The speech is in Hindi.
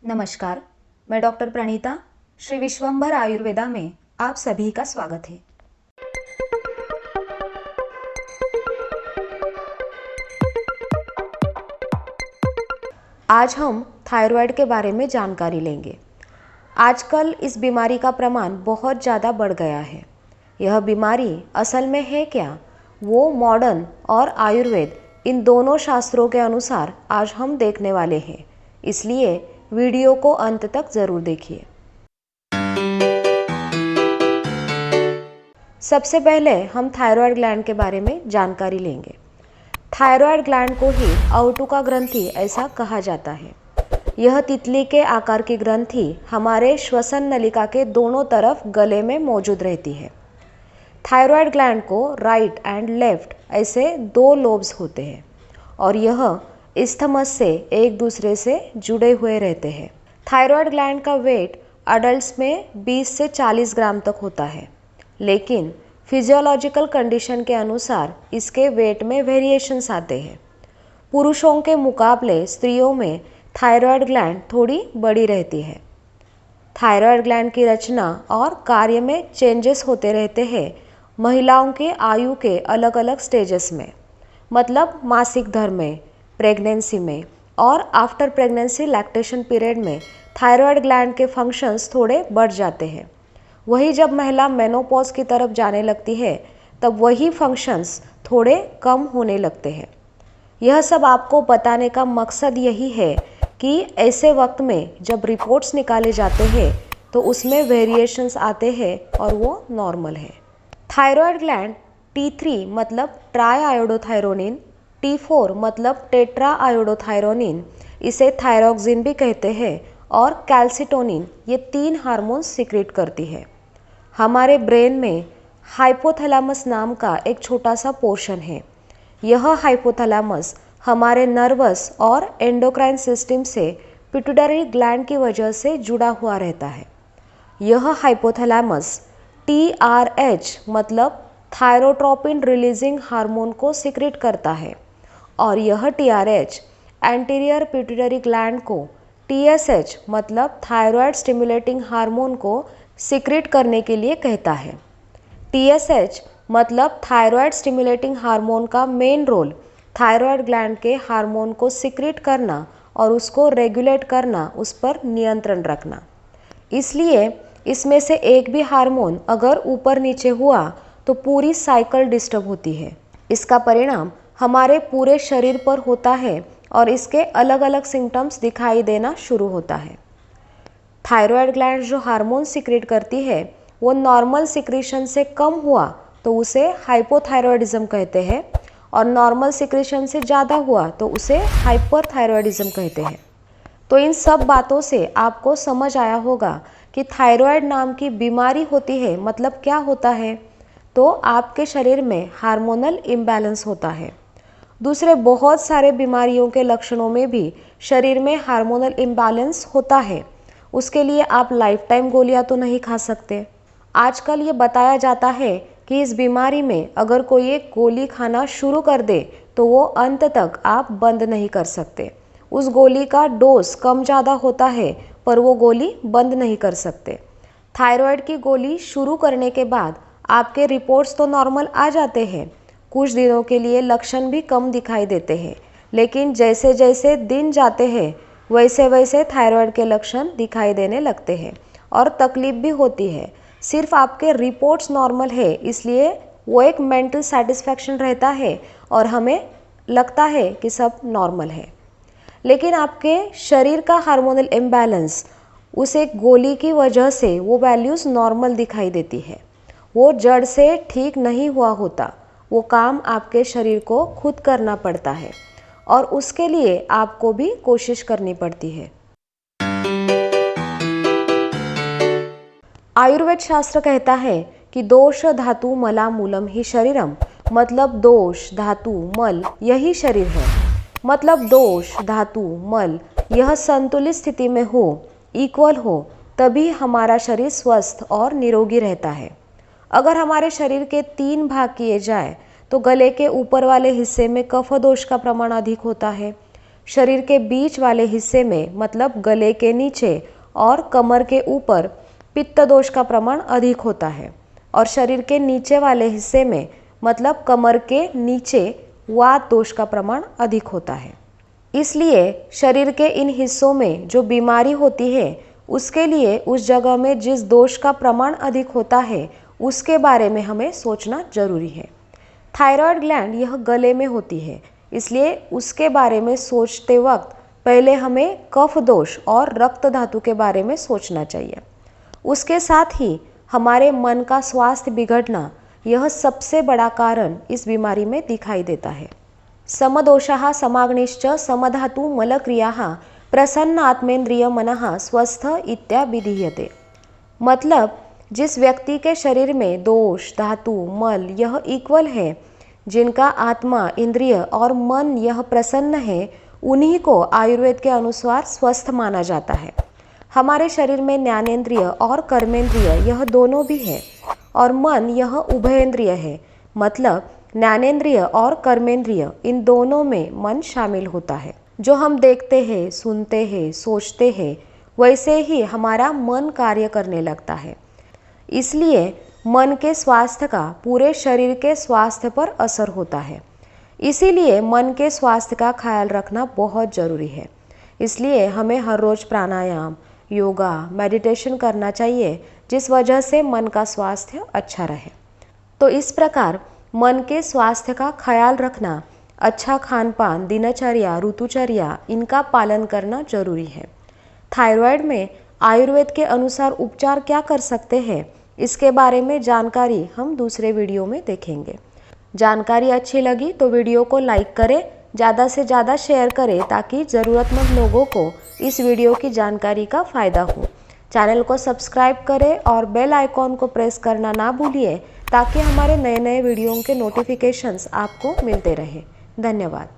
नमस्कार, मैं डॉक्टर प्रणीता। श्री विश्वंभर आयुर्वेदा में आप सभी का स्वागत है। आज हम थायराइड के बारे में जानकारी लेंगे। आजकल इस बीमारी का प्रमाण बहुत ज़्यादा बढ़ गया है। यह बीमारी असल में है क्या, वो मॉडर्न और आयुर्वेद इन दोनों शास्त्रों के अनुसार आज हम देखने वाले हैं, इसलिए वीडियो को अंत तक ज़रूर देखिए। सबसे पहले हम थायराइड ग्लैंड के बारे में जानकारी लेंगे। थायराइड ग्लैंड को ही अवटुका ग्रंथि ऐसा कहा जाता है। यह तितली के आकार की ग्रंथि हमारे श्वसन नलिका के दोनों तरफ गले में मौजूद रहती है। थायराइड ग्लैंड को राइट एंड लेफ्ट ऐसे दो लोब्स होते हैं और यह इस्थमस से एक दूसरे से जुड़े हुए रहते हैं। थायराइड ग्लैंड का वेट अडल्ट्स में 20 से 40 ग्राम तक होता है, लेकिन फिजियोलॉजिकल कंडीशन के अनुसार इसके वेट में वेरिएशंस आते हैं। पुरुषों के मुकाबले स्त्रियों में थायराइड ग्लैंड थोड़ी बड़ी रहती है। थायराइड ग्लैंड की रचना और कार्य में चेंजेस होते रहते हैं महिलाओं के आयु के अलग अलग स्टेजेस में, मतलब मासिक धर्म में, प्रेगनेंसी में और आफ्टर प्रेगनेंसी लैक्टेशन पीरियड में थायराइड ग्लैंड के फंक्शंस थोड़े बढ़ जाते हैं। वही जब महिला मेनोपॉज की तरफ जाने लगती है तब वही फंक्शंस थोड़े कम होने लगते हैं। यह सब आपको बताने का मकसद यही है कि ऐसे वक्त में जब रिपोर्ट्स निकाले जाते हैं तो उसमें वेरिएशंस आते हैं और वो नॉर्मल है। थायराइड ग्लैंड T3 मतलब ट्राई आयोडोथायरोनिन, T4 मतलब टेट्रा आयोडोथायरोनिन, इसे थायरोक्सिन भी कहते हैं, और कैल्सिटोनिन, ये 3 हार्मोन्स सिक्रेट करती है। हमारे ब्रेन में हाइपोथैलेमस नाम का एक छोटा सा पोर्शन है। यह हाइपोथैलेमस हमारे नर्वस और एंडोक्राइन सिस्टम से पिट्यूटरी ग्लैंड की वजह से जुड़ा हुआ रहता है। यह हाइपोथैलेमस TRH मतलब थायरोट्रोपिन रिलीजिंग हार्मोन को सिक्रेट करता है और यह TRH एंटीरियर पिट्यूटरी ग्लैंड को TSH मतलब थायराइड स्टिमुलेटिंग हार्मोन को सिक्रेट करने के लिए कहता है। TSH मतलब थायराइड स्टिमुलेटिंग हार्मोन का मेन रोल थायराइड ग्लैंड के हार्मोन को सिक्रेट करना और उसको रेगुलेट करना, उस पर नियंत्रण रखना। इसलिए इसमें से एक भी हार्मोन अगर ऊपर नीचे हुआ तो पूरी साइकिल डिस्टर्ब होती है। इसका परिणाम हमारे पूरे शरीर पर होता है और इसके अलग अलग सिम्टम्स दिखाई देना शुरू होता है। थायराइड ग्लैंड जो हार्मोन सिक्रेट करती है वो नॉर्मल सिक्रेशन से कम हुआ तो उसे हाइपोथायरॉयडिज्म कहते हैं और नॉर्मल सिक्रेशन से ज़्यादा हुआ तो उसे हाइपरथायरॉयडिज्म कहते हैं। तो इन सब बातों से आपको समझ आया होगा कि थायराइड नाम की बीमारी होती है, मतलब क्या होता है, तो आपके शरीर में हार्मोनल इम्बैलेंस होता है। दूसरे बहुत सारे बीमारियों के लक्षणों में भी शरीर में हार्मोनल इम्बैलेंस होता है। उसके लिए आप लाइफ टाइम गोलियां तो नहीं खा सकते। आजकल ये बताया जाता है कि इस बीमारी में अगर कोई एक गोली खाना शुरू कर दे तो वो अंत तक आप बंद नहीं कर सकते। उस गोली का डोज कम ज़्यादा होता है पर वो गोली बंद नहीं कर सकते। थायराइड की गोली शुरू करने के बाद आपके रिपोर्ट्स तो नॉर्मल आ जाते हैं। कुछ दिनों के लिए लक्षण भी कम दिखाई देते हैं, लेकिन जैसे जैसे दिन जाते हैं वैसे वैसे थायराइड के लक्षण दिखाई देने लगते हैं और तकलीफ भी होती है। सिर्फ आपके रिपोर्ट्स नॉर्मल है इसलिए वो एक मेंटल सेटिस्फैक्शन रहता है और हमें लगता है कि सब नॉर्मल है। लेकिन आपके शरीर का हार्मोनल इम्बैलेंस उस एक गोली की वजह से वो वैल्यूज़ नॉर्मल दिखाई देती है। वो जड़ से ठीक नहीं हुआ होता। वो काम आपके शरीर को खुद करना पड़ता है और उसके लिए आपको भी कोशिश करनी पड़ती है। आयुर्वेद शास्त्र कहता है कि दोष धातु मला मूलम ही शरीरम, मतलब दोष धातु मल यही शरीर है। मतलब दोष धातु मल यह संतुलित स्थिति में हो, इक्वल हो, तभी हमारा शरीर स्वस्थ और निरोगी रहता है। अगर हमारे शरीर के 3 भाग किए जाए तो गले के ऊपर वाले हिस्से में कफ दोष का प्रमाण अधिक होता है, शरीर के बीच वाले हिस्से में मतलब गले के नीचे और कमर के ऊपर पित्त दोष का प्रमाण अधिक होता है, और शरीर के नीचे वाले हिस्से में मतलब कमर के नीचे वात दोष का प्रमाण अधिक होता है। इसलिए शरीर के इन हिस्सों में जो बीमारी होती है उसके लिए उस जगह में जिस दोष का प्रमाण अधिक होता है उसके बारे में हमें सोचना जरूरी है। थायराइड ग्लैंड यह गले में होती है, इसलिए उसके बारे में सोचते वक्त पहले हमें कफ दोष और रक्त धातु के बारे में सोचना चाहिए। उसके साथ ही हमारे मन का स्वास्थ्य बिगड़ना यह सबसे बड़ा कारण इस बीमारी में दिखाई देता है। समदोषाः समाग्निश्च समधातु मलक्रियाः प्रसन्न आत्मेन्द्रिय मनः स्वस्थ इत्याभिधीयते। मतलब जिस व्यक्ति के शरीर में दोष, धातु, मल यह इक्वल है, जिनका आत्मा, इंद्रिय और मन यह प्रसन्न है, उन्हीं को आयुर्वेद के अनुसार स्वस्थ माना जाता है। हमारे शरीर में ज्ञानेंद्रिय और कर्मेंद्रिय यह दोनों भी है, और मन यह उभयेंद्रिय है, मतलब ज्ञानेंद्रिय और कर्मेंद्रिय इन दोनों में मन शामिल होता है। जो हम देखते हैं, सुनते हैं, सोचते हैं, वैसे ही हमारा मन कार्य करने लगता है। इसलिए मन के स्वास्थ्य का पूरे शरीर के स्वास्थ्य पर असर होता है। इसीलिए मन के स्वास्थ्य का ख्याल रखना बहुत ज़रूरी है। इसलिए हमें हर रोज़ प्राणायाम, योगा, मेडिटेशन करना चाहिए, जिस वजह से मन का स्वास्थ्य अच्छा रहे। तो इस प्रकार मन के स्वास्थ्य का ख्याल रखना, अच्छा खान पान, दिनचर्या, ऋतुचर्या इनका पालन करना जरूरी है। थायराइड में आयुर्वेद के अनुसार उपचार क्या कर सकते हैं, इसके बारे में जानकारी हम दूसरे वीडियो में देखेंगे। जानकारी अच्छी लगी तो वीडियो को लाइक करें, ज़्यादा से ज़्यादा शेयर करें ताकि ज़रूरतमंद लोगों को इस वीडियो की जानकारी का फ़ायदा हो। चैनल को सब्सक्राइब करें और बेल आइकॉन को प्रेस करना ना भूलिए ताकि हमारे नए नए वीडियो के नोटिफिकेशंस आपको मिलते रहें। धन्यवाद।